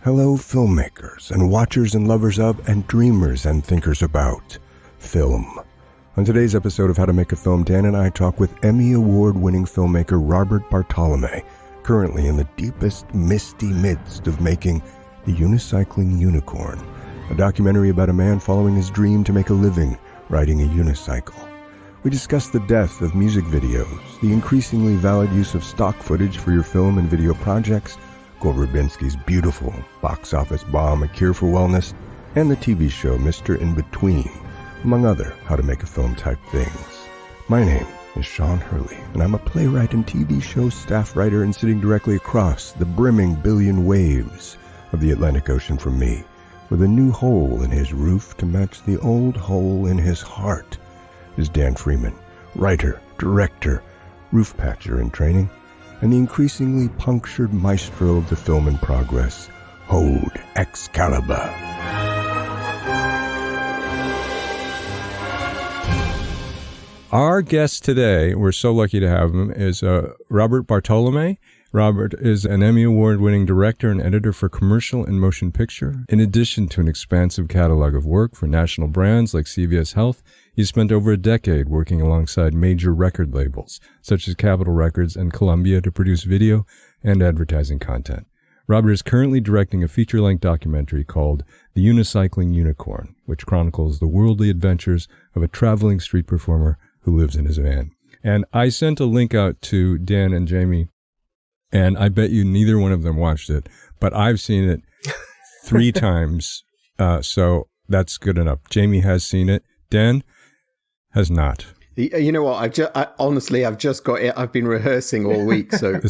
Hello, filmmakers and watchers and lovers of and dreamers and thinkers about film. On today's episode of How to Make a Film, Dan and I talk with Emmy Award-winning filmmaker Robert Bartolome, currently in the deepest, misty midst of making The Unicycling Unicorn, a documentary about a man following his dream to make a living riding a unicycle. We discuss the death of music videos, the increasingly valid use of stock footage for your film and video projects, Gore Verbinski's beautiful box office bomb, A Cure for Wellness, and the TV show Mr. In Between, among other how to make a film type things. My name is Sean Hurley, and I'm a playwright and TV show staff writer, and sitting directly across the brimming billion waves of the Atlantic Ocean from me, with a new hole in his roof to match the old hole in his heart, is Dan Freeman, writer, director, roof patcher in training, and the increasingly punctured maestro of the film in progress, Hode Excalibur. Our guest today, we're so lucky to have him, is Robert Bartolome. Robert is an Emmy Award-winning director and editor for commercial and motion picture. In addition to an expansive catalog of work for national brands like CVS Health, he spent over a decade working alongside major record labels, such as Capitol Records and Columbia, to produce video and advertising content. Robert is currently directing a feature-length documentary called The Unicycling Unicorn, which chronicles the worldly adventures of a traveling street performer who lives in his van. And I sent a link out to Dan and Jamie, and I bet you neither one of them watched it, but I've seen it 3 times, so that's good enough. Jamie has seen it. Dan has not. You know what? Honestly, I've just got it. I've been rehearsing all week, so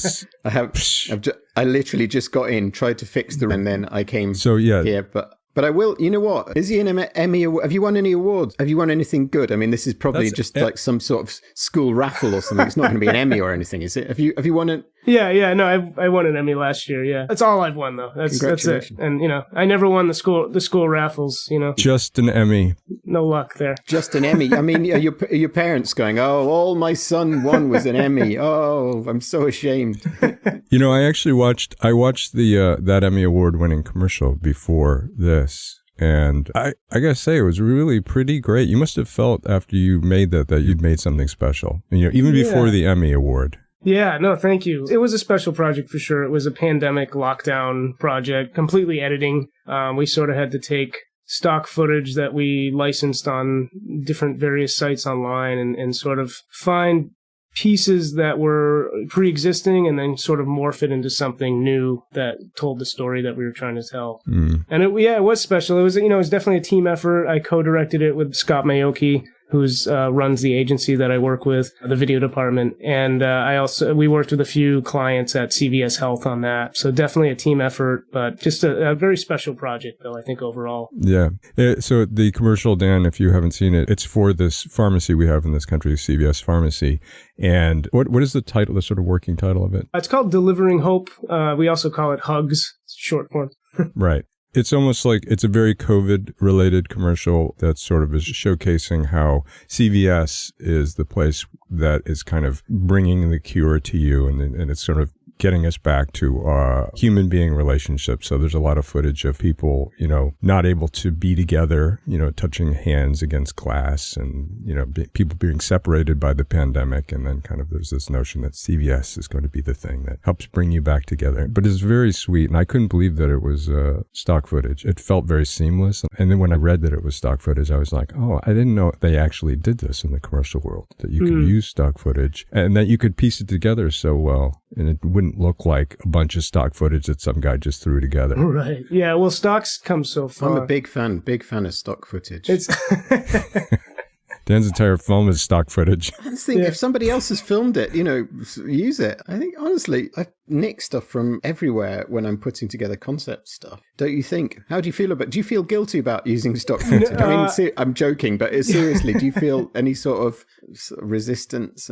I literally just got in, tried to fix and then I came here. But I will. You know what? Is he an Emmy? Have you won any awards? Have you won anything good? I mean, this is probably like some sort of school raffle or something. It's not going to be an Emmy or anything, is it? Have you won it? Yeah. No, I won an Emmy last year. Yeah, that's all I've won though. That's it. And I never won the school raffles. Just an Emmy. No luck there. Just an Emmy. I mean, are your parents going, "Oh, all my son won was an Emmy. Oh, I'm so ashamed." I actually watched the that Emmy Award-winning commercial before this, and I gotta say it was really pretty great. You must have felt after you made that you'd made something special. Even before the Emmy Award. Yeah, no, thank you. It was a special project for sure. It was a pandemic lockdown project, completely editing. We sort of had to take stock footage that we licensed on different various sites online and sort of find pieces that were pre-existing and then sort of morph it into something new that told the story that we were trying to tell. And it was special. It was definitely a team effort. I co-directed it with Scott Mayoki, who's runs the agency that I work with, the video department. And we worked with a few clients at CVS Health on that. So definitely a team effort, but just a very special project, though, I think, overall. Yeah. So the commercial, Dan, if you haven't seen it, it's for this pharmacy we have in this country, CVS Pharmacy. And what is the title, the sort of working title of it? It's called Delivering Hope. We also call it Hugs, short form. Right. It's almost like it's a very COVID-related commercial that sort of is showcasing how CVS is the place that is kind of bringing the cure to you, and it's sort of getting us back to human being relationships. So there's a lot of footage of people, not able to be together, touching hands against glass, and, people being separated by the pandemic. And then kind of there's this notion that CVS is going to be the thing that helps bring you back together. But it's very sweet. And I couldn't believe that it was stock footage. It felt very seamless. And then when I read that it was stock footage, I was like, oh, I didn't know they actually did this in the commercial world, that you could use stock footage and that you could piece it together so well. And it wouldn't look like a bunch of stock footage that some guy just threw together. Right. Yeah, well, stocks come so far. I'm a big fan of stock footage. Dan's entire film is stock footage. I just think if somebody else has filmed it, use it. I think, honestly, I nick stuff from everywhere when I'm putting together concept stuff. Don't you think? How do you feel about it? Do you feel guilty about using stock footage? I mean, I'm joking, but seriously, do you feel any sort of resistance?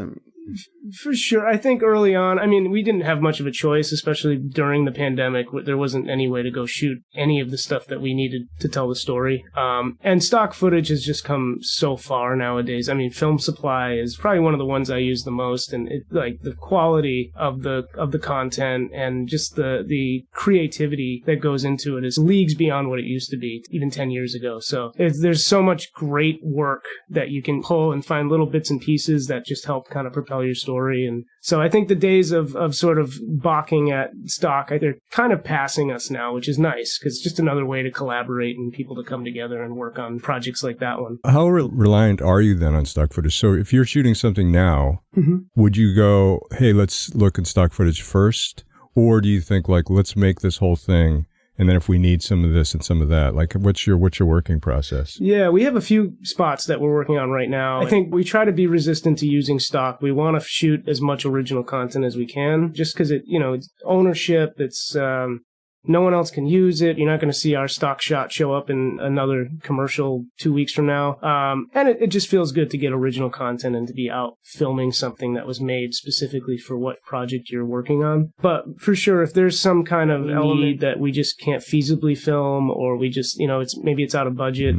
For sure. I think early on, I mean, we didn't have much of a choice, especially during the pandemic. There wasn't any way to go shoot any of the stuff that we needed to tell the story. And stock footage has just come so far nowadays. I mean, Film Supply is probably one of the ones I use the most, and like the quality of the content and just the creativity that goes into it is leagues beyond what it used to be even 10 years ago. So there's so much great work that you can pull and find little bits and pieces that just help kind of propel your story. And so I think the days of sort of balking at stock, they're kind of passing us now, which is nice because it's just another way to collaborate and people to come together and work on projects like that one. How reliant are you then on stock footage? So if you're shooting something now, would you go, hey, let's look at stock footage first? Or do you think like, let's make this whole thing, and then if we need some of this and some of that, like what's your working process? Yeah, we have a few spots that we're working on right now. I think we try to be resistant to using stock. We want to shoot as much original content as we can, just because it's ownership. It's no one else can use it. You're not going to see our stock shot show up in another commercial 2 weeks from now. And it just feels good to get original content and to be out filming something that was made specifically for what project you're working on. But for sure, if there's some kind of element that we just can't feasibly film, or we just, maybe it's out of budget.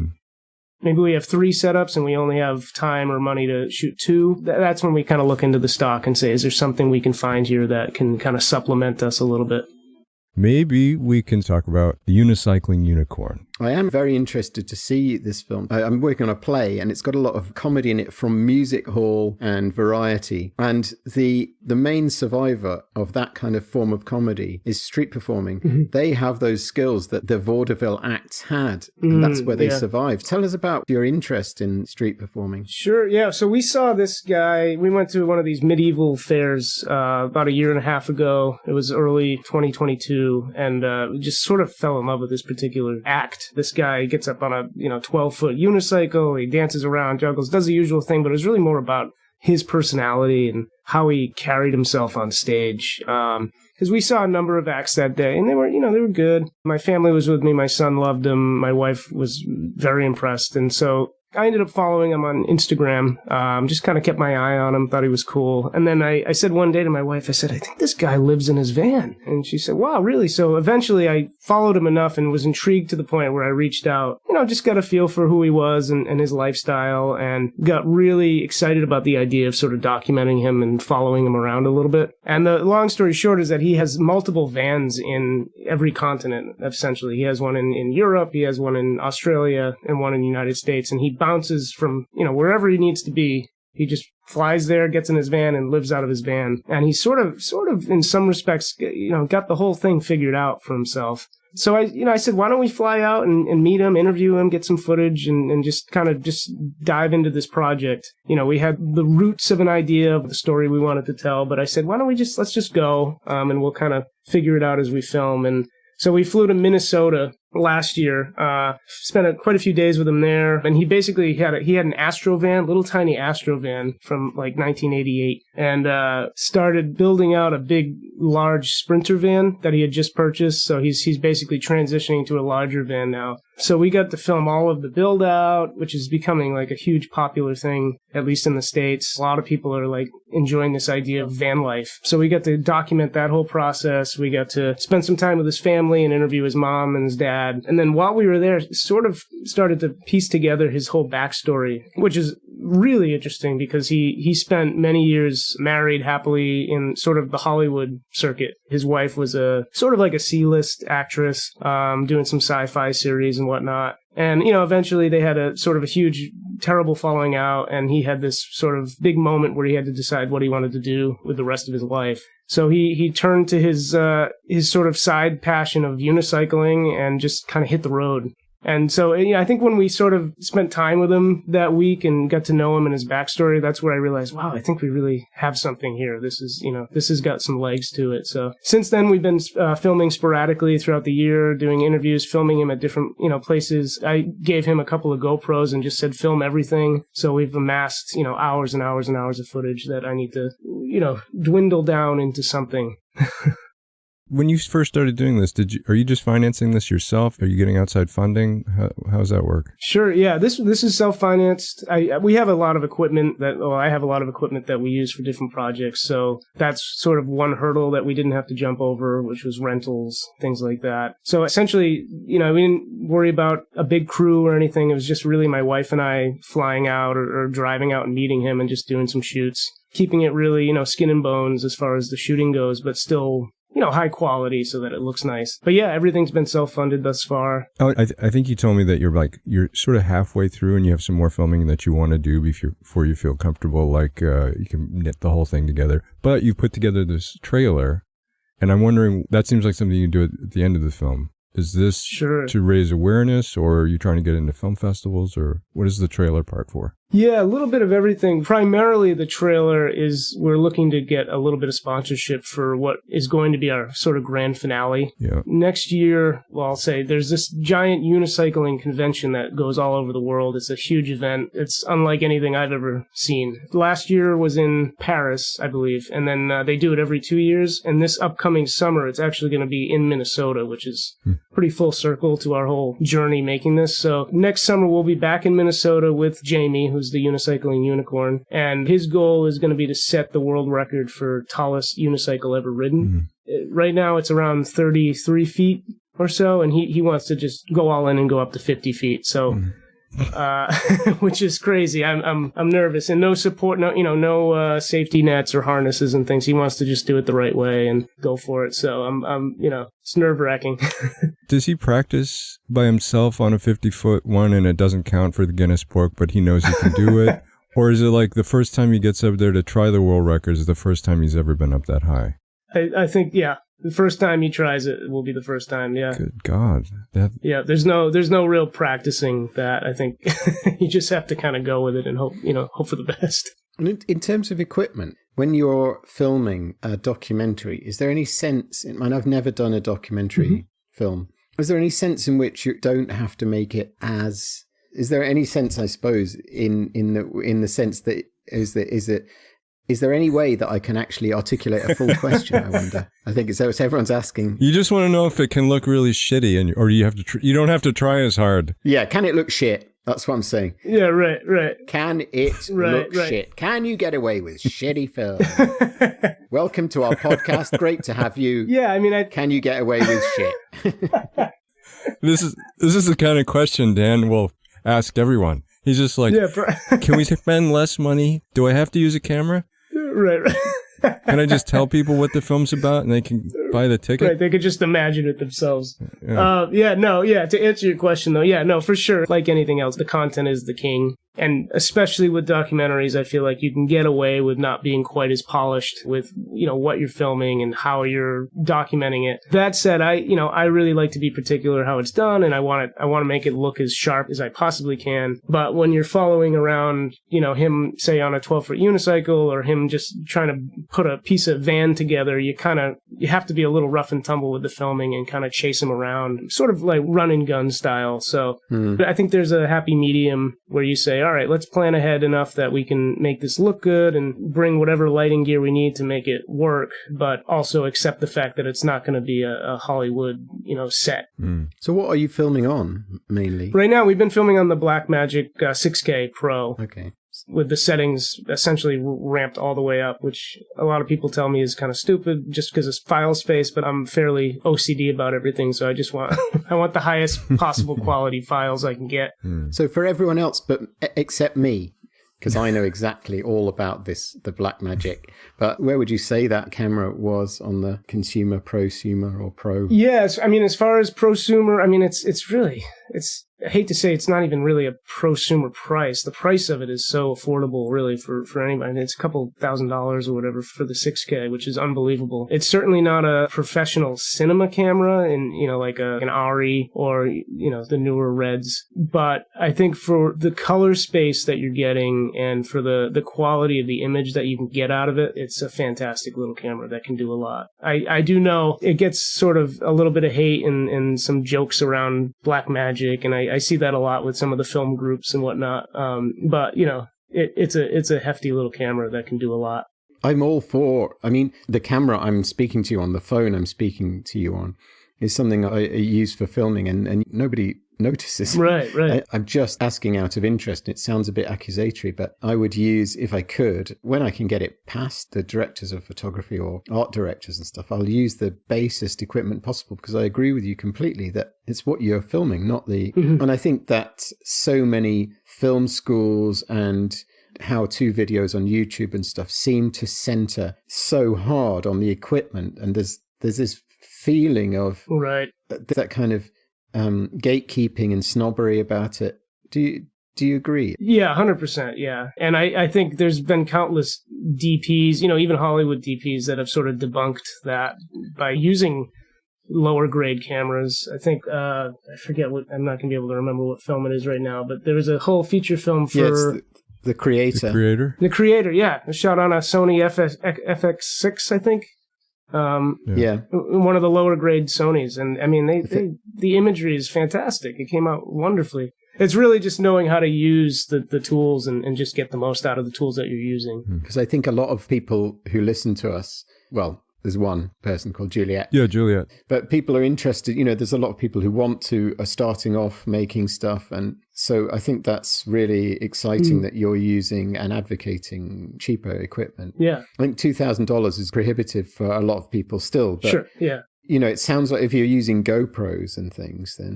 Maybe we have 3 setups and we only have time or money to shoot 2. That's when we kind of look into the stock and say, is there something we can find here that can kind of supplement us a little bit? Maybe we can talk about the Unicycling Unicorn. I am very interested to see this film. I'm working on a play, and it's got a lot of comedy in it from music hall and variety. And the main survivor of that kind of form of comedy is street performing. They have those skills that the vaudeville acts had, and that's where they survived. Tell us about your interest in street performing. Sure, yeah. So we saw this guy. We went to one of these medieval fairs about a year and a half ago. It was early 2022, and we just sort of fell in love with this particular act. This guy gets up on a 12-foot unicycle, he dances around, juggles, does the usual thing, but it was really more about his personality and how he carried himself on stage. Because we saw a number of acts that day, and they were good. My family was with me, my son loved him, my wife was very impressed, and so I ended up following him on Instagram, just kind of kept my eye on him, thought he was cool. And then I said one day to my wife, I said, I think this guy lives in his van. And she said, wow, really? So eventually I followed him enough and was intrigued to the point where I reached out, just got a feel for who he was and his lifestyle, and got really excited about the idea of sort of documenting him and following him around a little bit. And the long story short is that he has multiple vans in every continent, essentially. He has one in Europe, he has one in Australia, and one in the United States, and he bounces from, wherever he needs to be. He just flies there, gets in his van, and lives out of his van. And he's sort of, in some respects, got the whole thing figured out for himself. So I said, why don't we fly out and meet him, interview him, get some footage, and just kind of just dive into this project. We had the roots of an idea of the story we wanted to tell, but I said, why don't let's just go, and we'll kind of figure it out as we film. And so we flew to Minnesota last year, spent quite a few days with him there, and he basically had an Astrovan, little tiny Astrovan from like 1988, and started building out a big, large Sprinter van that he had just purchased. So he's basically transitioning to a larger van now. So we got to film all of the build out, which is becoming like a huge popular thing, at least in the States. A lot of people are like enjoying this idea of van life. So we got to document that whole process. We got to spend some time with his family and interview his mom and his dad. And then while we were there, sort of started to piece together his whole backstory, which is really interesting because he spent many years married happily in sort of the Hollywood circuit. His wife was a sort of like a C-list actress, doing some sci-fi series and whatnot. And, eventually they had a sort of a huge, terrible falling out, and he had this sort of big moment where he had to decide what he wanted to do with the rest of his life. So he turned to his sort of side passion of unicycling and just kind of hit the road. And so I think when we sort of spent time with him that week and got to know him and his backstory, that's where I realized, wow, I think we really have something here. This has got some legs to it. So since then, we've been filming sporadically throughout the year, doing interviews, filming him at different, places. I gave him a couple of GoPros and just said, film everything. So we've amassed, hours and hours and hours of footage that I need to, dwindle down into something. When you first started doing this, are you just financing this yourself? Are you getting outside funding? How does that work? Sure. Yeah. This is self-financed. We have a lot of equipment I have a lot of equipment that we use for different projects. So that's sort of one hurdle that we didn't have to jump over, which was rentals, things like that. So essentially, we didn't worry about a big crew or anything. It was just really my wife and I flying out or driving out and meeting him and just doing some shoots, keeping it really, skin and bones as far as the shooting goes, but still high quality so that it looks nice. But yeah, everything's been self-funded thus far. Oh, I think you told me that you're sort of halfway through and you have some more filming that you want to do before you feel comfortable, like you can knit the whole thing together. But you've put together this trailer, and I'm wondering, that seems like something you do at the end of the film. Is this to raise awareness, or are you trying to get into film festivals, or what is the trailer part for? Yeah, a little bit of everything. Primarily, the trailer we're looking to get a little bit of sponsorship for what is going to be our sort of grand finale. Yeah. Next year, I'll say, there's this giant unicycling convention that goes all over the world. It's a huge event. It's unlike anything I've ever seen. Last year was in Paris, I believe, and then they do it every 2 years. And this upcoming summer, it's actually going to be in Minnesota, which is pretty full circle to our whole journey making this. So next summer, we'll be back in Minnesota with Jamie, who's the Unicycling Unicorn, and his goal is going to be to set the world record for tallest unicycle ever ridden. Right now it's around 33 feet or so, and he wants to just go all in and go up to 50 feet. So which is crazy. I'm nervous, and no support, no safety nets or harnesses and things. He wants to just do it the right way and go for it. So I'm it's nerve-wracking. Does he practice by himself on a 50-foot one and it doesn't count for the Guinness book, but he knows he can do it? Or is it like the first time he gets up there to try the world record is the first time he's ever been up that high? I think, yeah. The first time he tries it will be the first time, yeah. Good God. Yeah, there's no real practicing that. I think you just have to kind of go with it and hope for the best. In terms of equipment, when you're filming a documentary, is there any sense, I've never done a documentary film, is there any sense in which you don't have to make it is there any sense, I suppose, in the sense that is there any way that I can actually articulate a full question, I wonder? I think it's everyone's asking. You just want to know if it can look really shitty, or you have to. You don't have to try as hard. Yeah, can it look shit? That's what I'm saying. Yeah, right. Can it look shit? Can you get away with shitty film? Welcome to our podcast. Great to have you. Yeah, Can you get away with shit? This is the kind of question Dan will ask everyone. He's just like, can we spend less money? Do I have to use a camera? Right. Can I just tell people what the film's about and they can buy the ticket? Right, they could just imagine it themselves. To answer your question, though, for sure. Like anything else, the content is the king. And especially with documentaries, I feel like you can get away with not being quite as polished with, what you're filming and how you're documenting it. That said, I really like to be particular how it's done, and I want to make it look as sharp as I possibly can. But when you're following around, him, say, on a 12-foot unicycle, or him just trying to put a piece of van together, you have to be a little rough and tumble with the filming and kind of chase him around, sort of like run and gun style. So I think there's a happy medium where you say, all right, let's plan ahead enough that we can make this look good and bring whatever lighting gear we need to make it work, but also accept the fact that it's not going to be a Hollywood, set. So what are you filming on, mainly? Right now, we've been filming on the Blackmagic 6K Pro. Okay. With the settings essentially ramped all the way up, which a lot of people tell me is kind of stupid just because it's file space, but I'm fairly OCD about everything, so I just want I want the highest possible quality files I can get. So for everyone else, but except me, because I know exactly all about the Blackmagic, but where would you say that camera was on the consumer, prosumer, or pro? Yes, as far as prosumer, it's I hate to say it's not even really a prosumer price. The price of it is so affordable, really, for anybody. It's a couple $1,000s or whatever for the 6K, which is unbelievable. It's certainly not a professional cinema camera, like an ARRI or, the newer Reds. But I think for the color space that you're getting and for the quality of the image that you can get out of it, it's a fantastic little camera that can do a lot. I do know it gets sort of a little bit of hate and some jokes around Blackmagic, and I see that a lot with some of the film groups and whatnot. But it's a hefty little camera that can do a lot. I'm all for, I mean, the camera I'm speaking to you on, the phone I'm speaking to you on, is something I use for filming, and nobody notices. Right. I'm just asking out of interest. It sounds a bit accusatory, but I would use, if I could, when I can get it past the directors of photography or art directors and stuff, I'll use the basest equipment possible, because I agree with you completely that it's what you're filming, not the... Mm-hmm. And I think that so many film schools and how-to videos on YouTube and stuff seem to center so hard on the equipment, and there's this feeling of that kind of gatekeeping and snobbery about it. Do you agree? Yeah, 100%. Yeah, and I think there's been countless DPs, even Hollywood DPs, that have sort of debunked that by using lower grade cameras. I think I forget what, I'm not going to be able to remember what film it is right now, but there was a whole feature film for the creator. The creator, yeah, shot on a Sony FX6, I think. One of the lower grade Sonys, and I mean, the imagery is fantastic. It came out wonderfully. It's really just knowing how to use the tools and just get the most out of the tools that you're using. Because I think a lot of people who listen to us, well, there's one person called Juliet. Yeah, Juliet. But people are interested, there's a lot of people who are starting off making stuff. And so I think that's really exciting that you're using and advocating cheaper equipment. Yeah. I think $2,000 is prohibitive for a lot of people still. But, sure, yeah. It sounds like if you're using GoPros and things, then...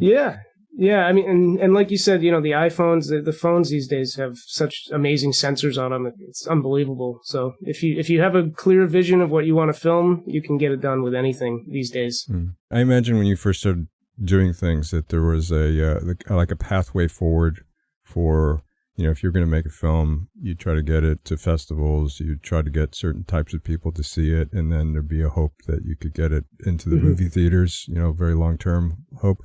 Yeah, I mean, and like you said, the iPhones, the phones these days have such amazing sensors on them. It's unbelievable. So if you have a clear vision of what you want to film, you can get it done with anything these days. I imagine when you first started doing things that there was a pathway forward for, if you're going to make a film, you try to get it to festivals, you try to get certain types of people to see it, and then there'd be a hope that you could get it into the movie theaters, very long-term hope.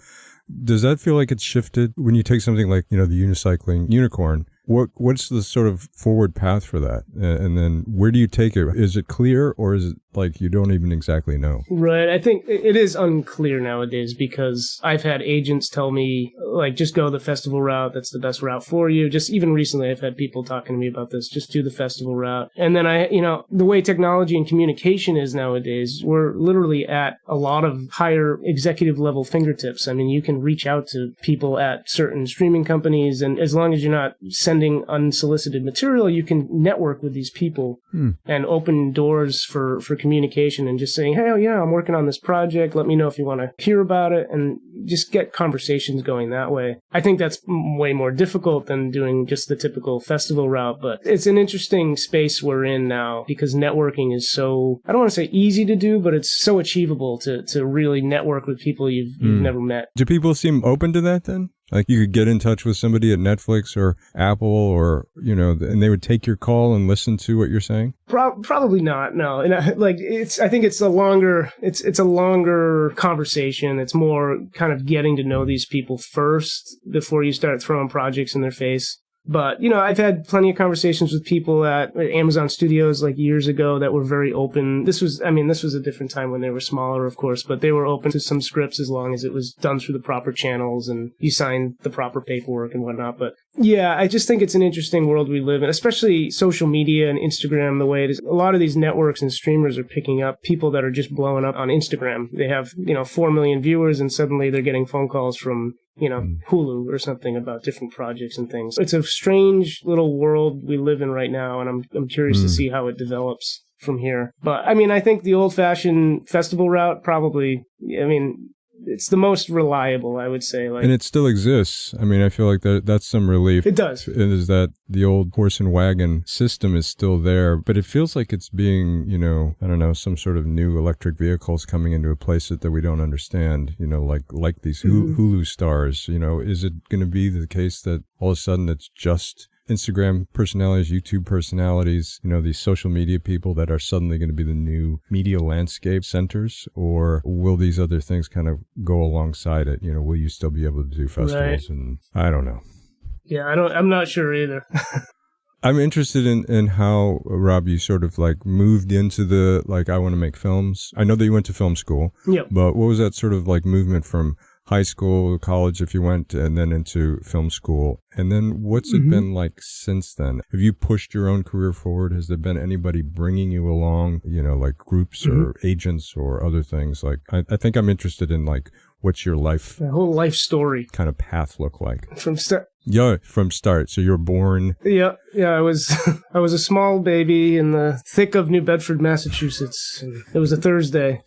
Does that feel like it's shifted when you take something like, the Unicycling Unicorn? What's the sort of forward path for that? And then where do you take it? Is it clear, or is it like you don't even exactly know? Right. I think it is unclear nowadays, because I've had agents tell me, like, just go the festival route. That's the best route for you. Just even recently, I've had people talking to me about this. Just do the festival route. And then the way technology and communication is nowadays, we're literally at a lot of higher executive level fingertips. I mean, you can reach out to people at certain streaming companies, and as long as you're not sending unsolicited material, you can network with these people and open doors for communication, and just saying, hey, yeah, I'm working on this project. Let me know if you want to hear about it, and just get conversations going that way. I think that's way more difficult than doing just the typical festival route, but it's an interesting space we're in now, because networking is so, I don't want to say easy to do, but it's so achievable to really network with people you've never met. Do people seem open to that then? Like you could get in touch with somebody at Netflix or Apple or, and they would take your call and listen to what you're saying? Probably not, no. And I think it's a longer conversation. It's more kind of getting to know these people first before you start throwing projects in their face. But, I've had plenty of conversations with people at Amazon Studios like years ago that were very open. This was a different time when they were smaller, of course, but they were open to some scripts as long as it was done through the proper channels and you signed the proper paperwork and whatnot. But yeah, I just think it's an interesting world we live in, especially social media and Instagram, the way it is. A lot of these networks and streamers are picking up people that are just blowing up on Instagram. They have, 4 million viewers, and suddenly they're getting phone calls from Hulu or something about different projects and things. It's a strange little world we live in right now, and I'm curious to see how it develops from here. But I think the old-fashioned festival route probably, it's the most reliable, I would say. And it still exists. I feel like that's some relief. It does. It is that the old horse and wagon system is still there, but it feels like it's being, I don't know, some sort of new electric vehicles coming into a place that we don't understand, like these Hulu stars. Is it going to be the case that all of a sudden it's just Instagram personalities, YouTube personalities, these social media people that are suddenly going to be the new media landscape centers? Or will these other things kind of go alongside it? Will you still be able to do festivals? Right. And I don't know. Yeah, I'm not sure either. I'm interested in how, Rob, you sort of moved into I want to make films. I know that you went to film school. Yep. But what was that sort of movement from high school, college if you went, and then into film school. And then what's it been like since then? Have you pushed your own career forward? Has there been anybody bringing you along, like groups or agents or other things? Like, I think I'm interested in like, what's your life? The whole life story. Kind of path look like? From start. Yeah, from start. So you're born. Yeah. I was a small baby in the thick of New Bedford, Massachusetts. It was a Thursday.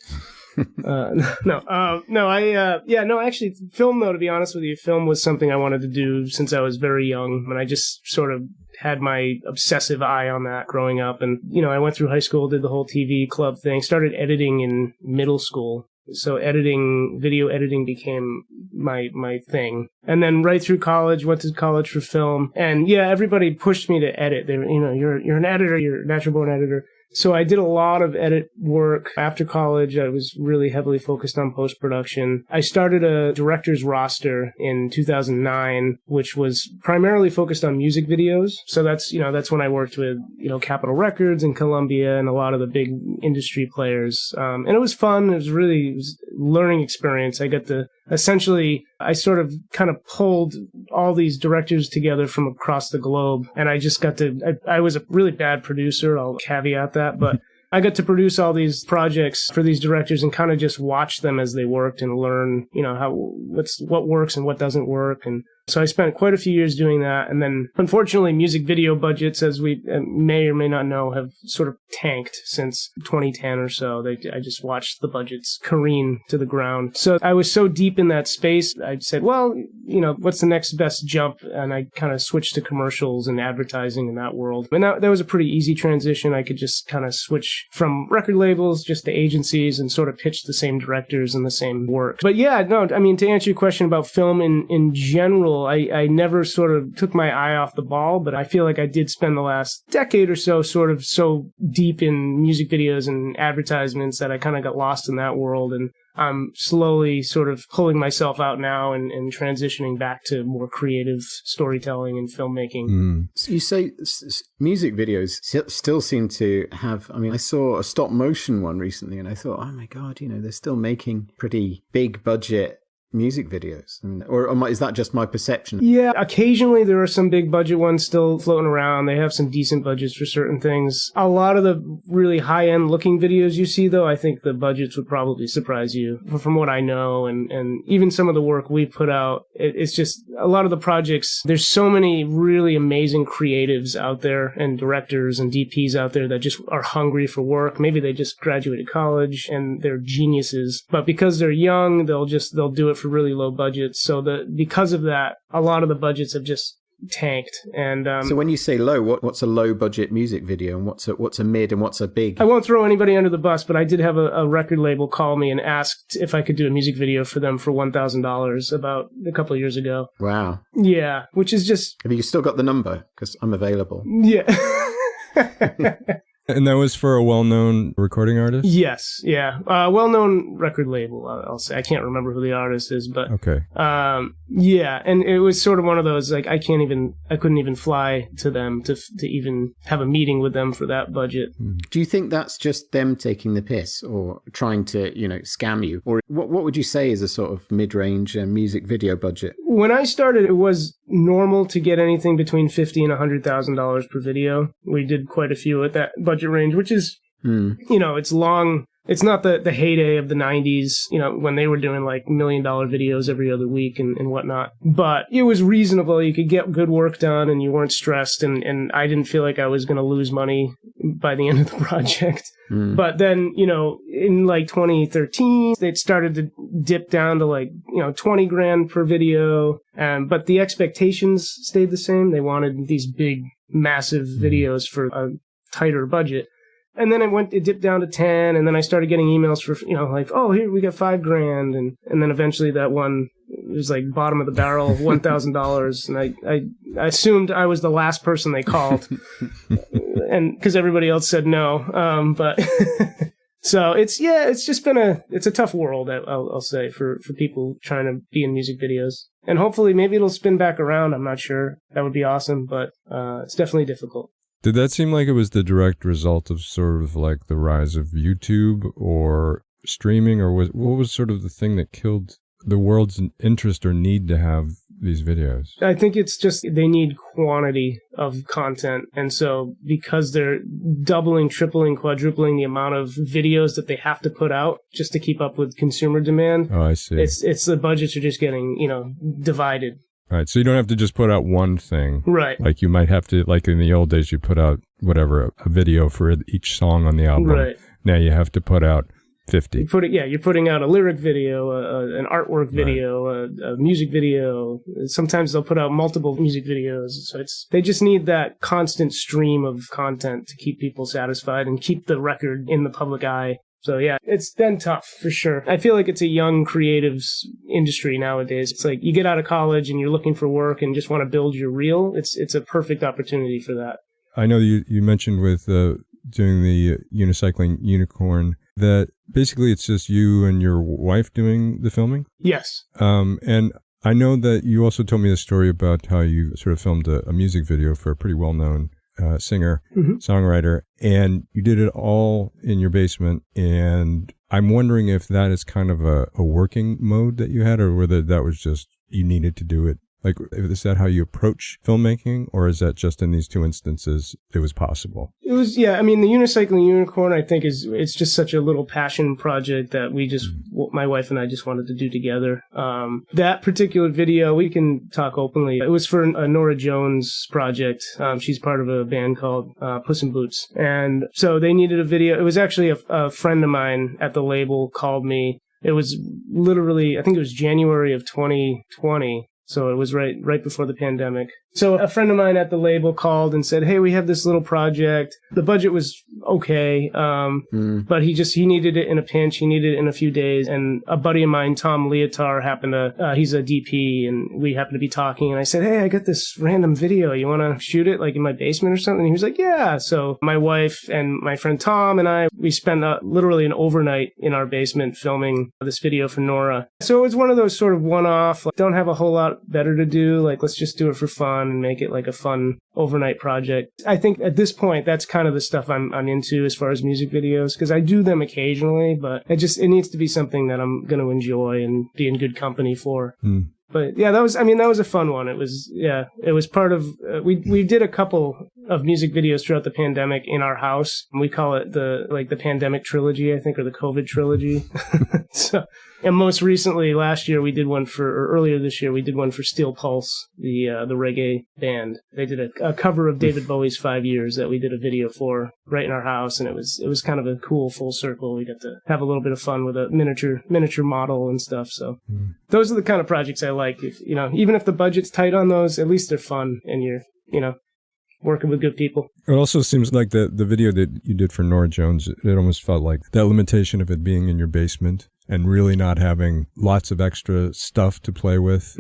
Actually, film though, to be honest with you, film was something I wanted to do since I was very young, and I just sort of had my obsessive eye on that growing up. And, I went through high school, did the whole TV club thing, started editing in middle school. So video editing became my thing. And then right through college, went to college for film. And yeah, everybody pushed me to edit. They were, you're an editor, you're a natural born editor. So I did a lot of edit work. After college, I was really heavily focused on post-production. I started a director's roster in 2009, which was primarily focused on music videos. So that's when I worked with, Capitol Records and Columbia and a lot of the big industry players. And it was fun. It was a learning experience. I got to essentially, I sort of kind of pulled all these directors together from across the globe. And I just got to, I was a really bad producer. I'll caveat that, but I got to produce all these projects for these directors and kind of just watch them as they worked and learn, what works and what doesn't work. And so I spent quite a few years doing that. And then, unfortunately, music video budgets, as we may or may not know, have sort of tanked since 2010 or so. I just watched the budgets careen to the ground. So I was so deep in that space, I said, well, what's the next best jump? And I kind of switched to commercials and advertising in that world. And that was a pretty easy transition. I could just kind of switch from record labels just to agencies and sort of pitch the same directors and the same work. But yeah, no, I mean, to answer your question about film in general, I never sort of took my eye off the ball, but I feel like I did spend the last decade or so sort of so deep in music videos and advertisements that I kind of got lost in that world. And I'm slowly sort of pulling myself out now and transitioning back to more creative storytelling and filmmaking. So you say music videos still seem to have, I saw a stop motion one recently and I thought, oh my God, they're still making pretty big budget music videos, or is that just my perception? Yeah, occasionally there are some big budget ones still floating around. They have some decent budgets for certain things. A lot of the really high-end looking videos you see, though, I think the budgets would probably surprise you from what I know, and even some of the work we put out. It's just a lot of the projects, there's so many really amazing creatives out there and directors and DPs out there that just are hungry for work. Maybe they just graduated college and they're geniuses, but because they're young, they'll do it for really low budgets. So because of that, a lot of the budgets have just tanked. And so when you say low, what's a low budget music video, and what's a mid, and what's a big? I won't throw anybody under the bus, but I did have a record label call me and asked if I could do a music video for them for $1,000 about a couple of years ago. Wow. Yeah, which is just. Have you still got the number? Because I'm available. Yeah. And that was for a well-known recording artist? Yes, yeah. Well-known record label, I'll say. I can't remember who the artist is, but... Okay. Yeah, and it was sort of one of those, like, I couldn't even fly to them to even have a meeting with them for that budget. Do you think that's just them taking the piss or trying to, scam you? Or what would you say is a sort of mid-range music video budget? When I started, it was normal to get anything between $50,000 and $100,000 per video. We did quite a few at that budget range, which is, it's long. It's not the heyday of the 90s, when they were doing like $1 million videos every other week and whatnot. But it was reasonable. You could get good work done and you weren't stressed. And I didn't feel like I was going to lose money by the end of the project. But then, in like 2013, they started to dip down to like, $20,000 per video. But the expectations stayed the same. They wanted these big, massive videos for a tighter budget. And then it dipped down to 10, and then I started getting emails for, like, oh, here, we got $5,000. And then eventually that one was like bottom of the barrel, $1,000. And I assumed I was the last person they called. And because everybody else said no. But so it's just been it's a tough world, I'll say, for people trying to be in music videos. And hopefully maybe it'll spin back around. I'm not sure. That would be awesome, but it's definitely difficult. Did that seem like it was the direct result of sort of like the rise of YouTube or streaming, or what was sort of the thing that killed the world's interest or need to have these videos? I think it's just they need quantity of content. And so because they're doubling, tripling, quadrupling the amount of videos that they have to put out just to keep up with consumer demand. Oh, I see. It's the budgets are just getting, divided. Right. So you don't have to just put out one thing. Right. Like you might have to, like in the old days, you put out a video for each song on the album. Right. Now you have to put out 50. You're putting out a lyric video, an artwork video, a music video. Sometimes they'll put out multiple music videos. So they just need that constant stream of content to keep people satisfied and keep the record in the public eye. So yeah, it's been tough for sure. I feel like it's a young creatives industry nowadays. It's like you get out of college and you're looking for work and just want to build your reel. It's a perfect opportunity for that. I know you mentioned with doing the Unicycling Unicorn that basically it's just you and your wife doing the filming? Yes. And I know that you also told me a story about how you sort of filmed a music video for a pretty well-known singer, songwriter, and you did it all in your basement. And I'm wondering if that is kind of a working mode that you had, or whether that was just you needed to do it. Like, is that how you approach filmmaking, or is that just in these two instances it was possible? It was, yeah. I mean, the Unicycling Unicorn, I think, it's just such a little passion project that my wife and I just wanted to do together. That particular video, we can talk openly. It was for a Norah Jones project. She's part of a band called Puss in Boots. And so they needed a video. It was actually a friend of mine at the label called me. It was literally, I think it was January of 2020. So it was right before the pandemic. So a friend of mine at the label called and said, "Hey, we have this little project." The budget was okay, but he needed it in a pinch. He needed it in a few days. And a buddy of mine, Tom Leotar, happened to, he's a DP, and we happened to be talking. And I said, "Hey, I got this random video. You want to shoot it like in my basement or something?" And he was like, "Yeah." So my wife and my friend Tom and I, we spent literally an overnight in our basement filming this video for Norah. So it was one of those sort of one-off, like, don't have a whole lot better to do. Like, let's just do it for fun and make it like a fun overnight project. I think at this point, that's kind of the stuff I'm into as far as music videos, because I do them occasionally, but it needs to be something that I'm going to enjoy and be in good company for. But yeah, that was a fun one. It was part of, we did a couple of music videos throughout the pandemic in our house. And we call it the pandemic trilogy, I think, or the COVID trilogy. So, and most recently last year earlier this year, we did one for Steel Pulse, the reggae band. They did a cover of David Bowie's 5 Years that we did a video for right in our house. And it was kind of a cool full circle. We got to have a little bit of fun with a miniature model and stuff. So those are the kind of projects I like. If, even if the budget's tight on those, at least they're fun and you're, working with good people. It also seems like the video that you did for Norah Jones, it almost felt like that limitation of it being in your basement and really not having lots of extra stuff to play with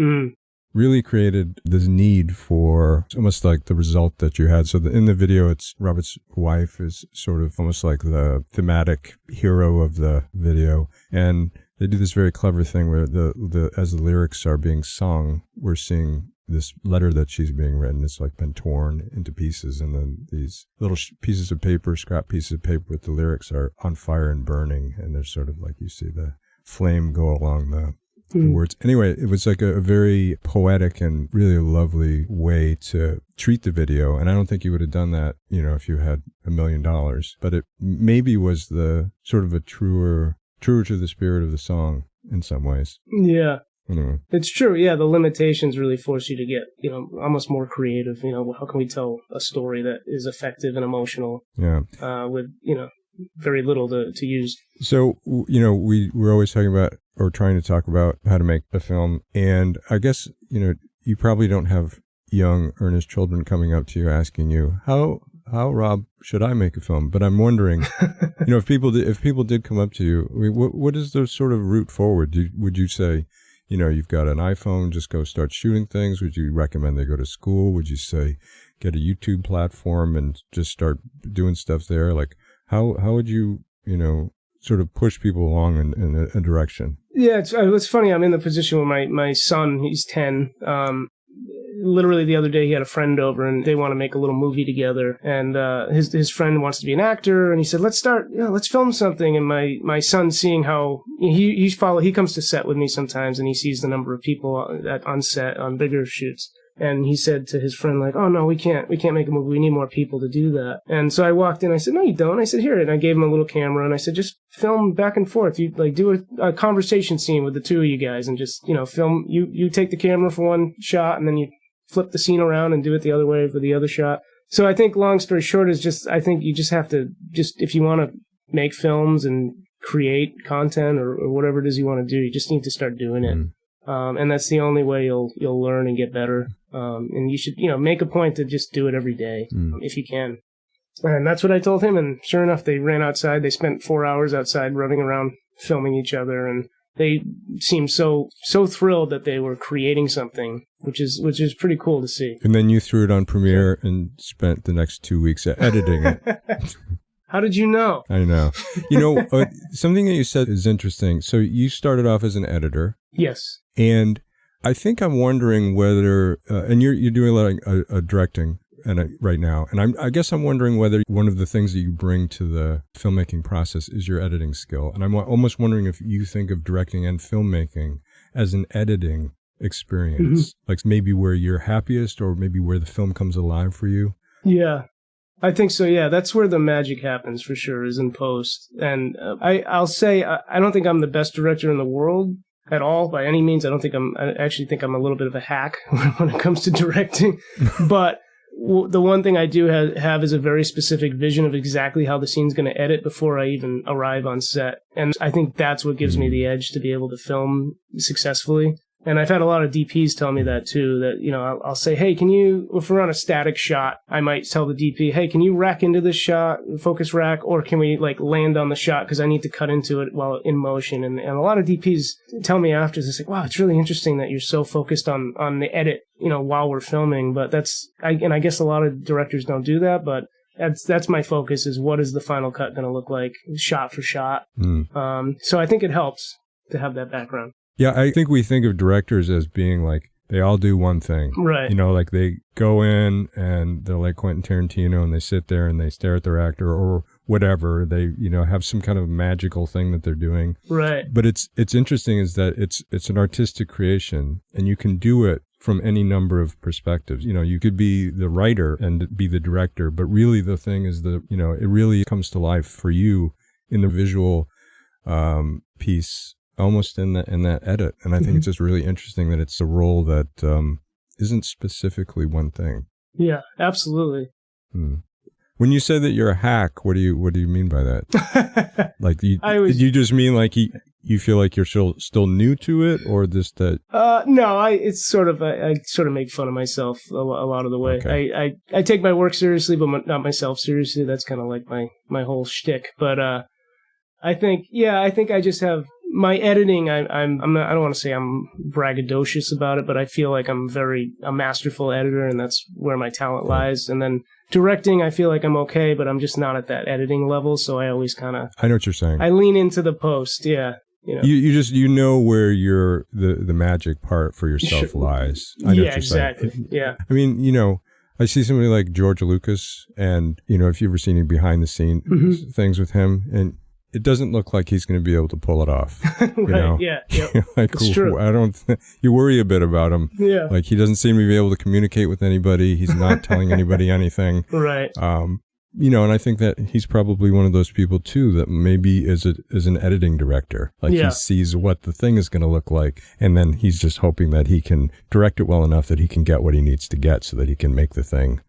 really created this need for almost like the result that you had. So in the video, it's Robert's wife is sort of almost like the thematic hero of the video. And they do this very clever thing where as the lyrics are being sung, we're seeing this letter that she's being written. It's like been torn into pieces, and then these little pieces of paper, scrap pieces of paper with the lyrics are on fire and burning, and there's sort of like you see the flame go along the words. Anyway, it was like a very poetic and really lovely way to treat the video, and I don't think you would have done that, if you had $1 million, but it maybe was the sort of a truer to the spirit of the song in some ways. Yeah. It's true. Yeah, the limitations really force you to get, almost more creative. How can we tell a story that is effective and emotional? Yeah. With, very little to use. So, we're always talking about or trying to talk about how to make a film. And I guess, you probably don't have young, earnest children coming up to you asking you, how, Rob, should I make a film? But I'm wondering, if people did come up to you, I mean, what is the sort of route forward? Would you say, you've got an iPhone, just go start shooting things? Would you recommend they go to school? Would you say get a YouTube platform and just start doing stuff there? Like, how would you, sort of push people along in a direction? Yeah, it's funny. I'm in the position where my son, he's 10. literally the other day he had a friend over and they want to make a little movie together, and his friend wants to be an actor, and he said, let's film something. And my son, seeing how he comes to set with me sometimes, and he sees the number of people on set on bigger shoots. And he said to his friend, like, oh, no, we can't make a movie. We need more people to do that. And so I walked in. I said, no, you don't. I said, here. And I gave him a little camera. And I said, just film back and forth. You do a conversation scene with the two of you guys and just, film. You take the camera for one shot and then you flip the scene around and do it the other way for the other shot. So I think long story short is I think you just have to if you want to make films and create content or whatever it is you want to do, you just need to start doing it. And that's the only way you'll learn and get better. And you should, make a point to just do it every day if you can. And that's what I told him. And sure enough, they ran outside. They spent 4 hours outside running around filming each other. And they seemed so thrilled that they were creating something, which is pretty cool to see. And then you threw it on Premiere and spent the next 2 weeks editing it. How did you know? I know. Something that you said is interesting. So you started off as an editor. Yes. And I think I'm wondering whether, and you're doing a lot of directing right now, and I guess I'm wondering whether one of the things that you bring to the filmmaking process is your editing skill. And I'm almost wondering if you think of directing and filmmaking as an editing experience, like maybe where you're happiest or maybe where the film comes alive for you. Yeah. I think so, yeah. That's where the magic happens for sure, is in post. And I'll say I don't think I'm the best director in the world at all by any means. I actually think I'm a little bit of a hack when it comes to directing. But the one thing I do have is a very specific vision of exactly how the scene's going to edit before I even arrive on set. And I think that's what gives me the edge to be able to film successfully. And I've had a lot of DPs tell me that too, that, I'll say, hey, if we're on a static shot, I might tell the DP, hey, can you rack into this shot, focus rack, or can we land on the shot because I need to cut into it while in motion? And a lot of DPs tell me after, it's like, wow, it's really interesting that you're so focused on the edit, while we're filming. But I guess a lot of directors don't do that, but that's my focus, is what is the final cut going to look like shot for shot. So I think it helps to have that background. Yeah, I think we think of directors as being like, they all do one thing. Right. Like they go in and they're like Quentin Tarantino and they sit there and they stare at their actor or whatever. They, have some kind of magical thing that they're doing. Right. But it's interesting is that it's an artistic creation and you can do it from any number of perspectives. You could be the writer and be the director, but really the thing is it really comes to life for you in the visual piece, almost in that edit. And I think it's just really interesting that it's a role that isn't specifically one thing. Yeah, absolutely. When you say that you're a hack, what do you mean by that? Like you just mean like you feel like you're still new to it, or this that? No, it's sort of I sort of make fun of myself a lot of the way. Okay. I take my work seriously, but not myself seriously. That's kind of like my whole shtick. But I think I just have my editing. I'm not, I don't want to say I'm braggadocious about it, but I feel like I'm a masterful editor, and that's where my talent lies. And then directing, I feel like I'm okay, but I'm just not at that editing level. So I always kind of, I know what you're saying. I lean into the post. Yeah. You just where the magic part for yourself lies. I know what you're exactly. Saying. Yeah. I mean, I see somebody like George Lucas, and if you've ever seen any behind the scene things with him, and it doesn't look like he's going to be able to pull it off. Right. Yeah. Yep. Like, it's true. You worry a bit about him. Yeah. Like, he doesn't seem to be able to communicate with anybody. He's not telling anybody anything. Right. And I think that he's probably one of those people too that maybe is an editing director. Like, he sees what the thing is going to look like, and then he's just hoping that he can direct it well enough that he can get what he needs to get so that he can make the thing.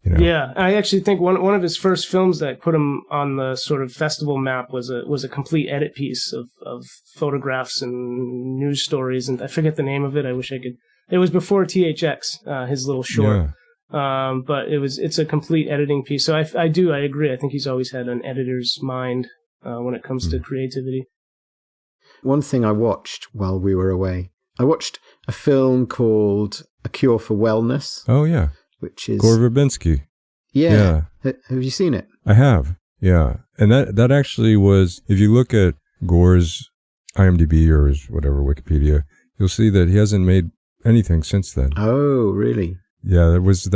Yeah, I actually think one of his first films that put him on the sort of festival map was a complete edit piece of photographs and news stories, and I forget the name of it. I wish I could. It was before THX, his little short. Yeah. But it's a complete editing piece. So I agree. I think he's always had an editor's mind when it comes to creativity. One thing I watched while we were away, I watched a film called A Cure for Wellness. Oh yeah. Which is Gore Verbinski. Yeah. Have you seen it? I have. Yeah. And that actually was, if you look at Gore's IMDb or his whatever Wikipedia, you'll see that he hasn't made anything since then. Oh, really? Yeah, that was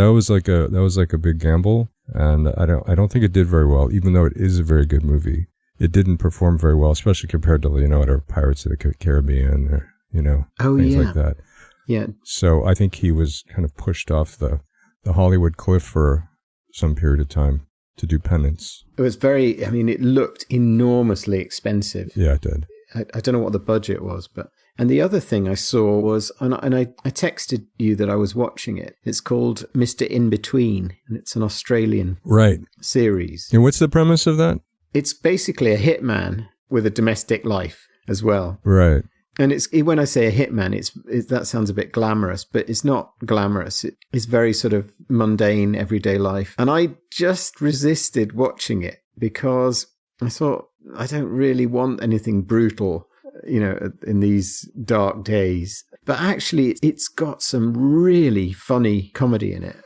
like a big gamble, and I don't think it did very well, even though it is a very good movie. It didn't perform very well, especially compared to, our Pirates of the Caribbean or, things like that. Yeah. So I think he was kind of pushed off the Hollywood cliff for some period of time to do penance. It was it looked enormously expensive. Yeah, it did. I don't know what the budget was, and the other thing I saw was, and I texted you that I was watching it. It's called Mr. In Between, and it's an Australian series. And what's the premise of that? It's basically a hitman with a domestic life as well. Right. And when I say a hitman, that sounds a bit glamorous, but it's not glamorous. It's very sort of mundane, everyday life. And I just resisted watching it because I thought, I don't really want anything brutal, in these dark days. But actually, it's got some really funny comedy in it.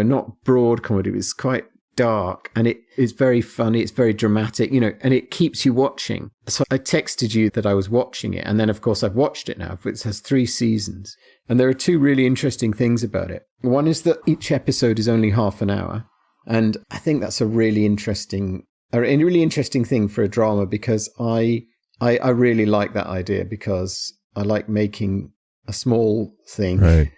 Not broad comedy, but it's quite dark, and it is very funny. It's very dramatic, and it keeps you watching. So I texted you that I was watching it, and then of course I've watched it now. It has 3 seasons, and there are 2 really interesting things about it. One is that each episode is only half an hour, and I think that's a really interesting thing for a drama, because I really like that idea, because I like making a small thing, right.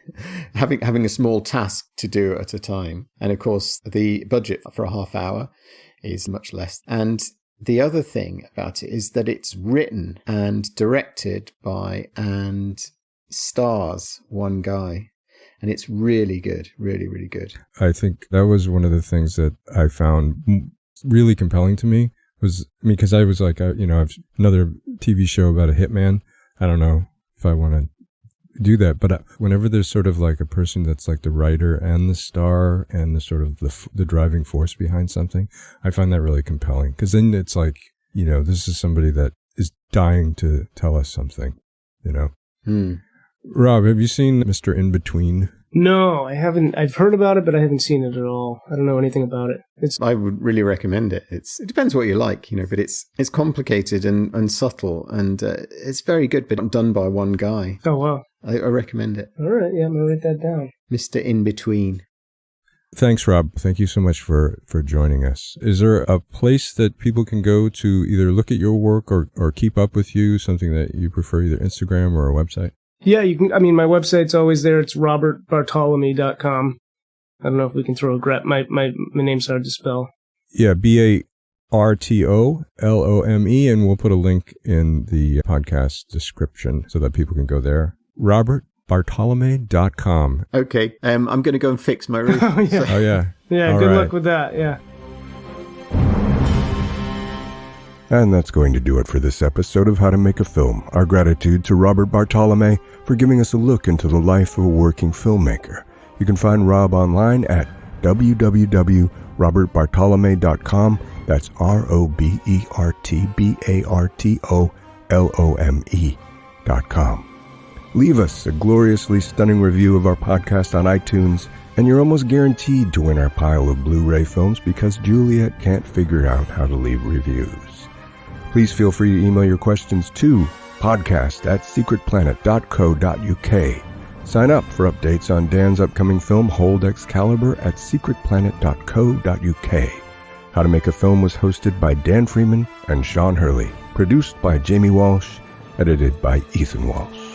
having a small task to do at a time. And of course, the budget for a half hour is much less. And the other thing about it is that it's written and directed by and stars one guy. And it's really good, really, really good. I think that was one of the things that I found really compelling to me was, because I was like, I've another TV show about a hitman. I don't know if I want to do that, but whenever there's sort of like a person that's like the writer and the star and the sort of the driving force behind something, I find that really compelling, because then it's like, this is somebody that is dying to tell us something, Rob, have you seen Mr. In Between? No, I haven't. I've heard about it, but I haven't seen it at all. I don't know anything about it. I would really recommend it. It depends what you like, but it's complicated and subtle, and it's very good, but done by one guy. Oh, wow. I recommend it. All right, yeah, I'm going to write that down. Mr. In Between. Thanks, Rob. Thank you so much for joining us. Is there a place that people can go to either look at your work or keep up with you, something that you prefer, either Instagram or a website? Yeah, you can. my website's always there. It's robertbartolome.com. I don't know if we can throw a my name's hard to spell. Yeah, BARTOLOME, and we'll put a link in the podcast description so that people can go there. robertbartolome.com. Okay, I'm going to go and fix my roof. Oh, yeah. Oh, yeah. Yeah, good luck with that, yeah. And that's going to do it for this episode of How to Make a Film. Our gratitude to Robert Bartolome for giving us a look into the life of a working filmmaker. You can find Rob online at www.robertbartolome.com. That's RobertBartolome.com. Leave us a gloriously stunning review of our podcast on iTunes, and you're almost guaranteed to win our pile of Blu-ray films, because Juliet can't figure out how to leave reviews. Please feel free to email your questions to podcast@secretplanet.co.uk. Sign up for updates on Dan's upcoming film, Hold Excalibur, at secretplanet.co.uk. How to Make a Film was hosted by Dan Freeman and Sean Hurley. Produced by Jamie Walsh. Edited by Ethan Walsh.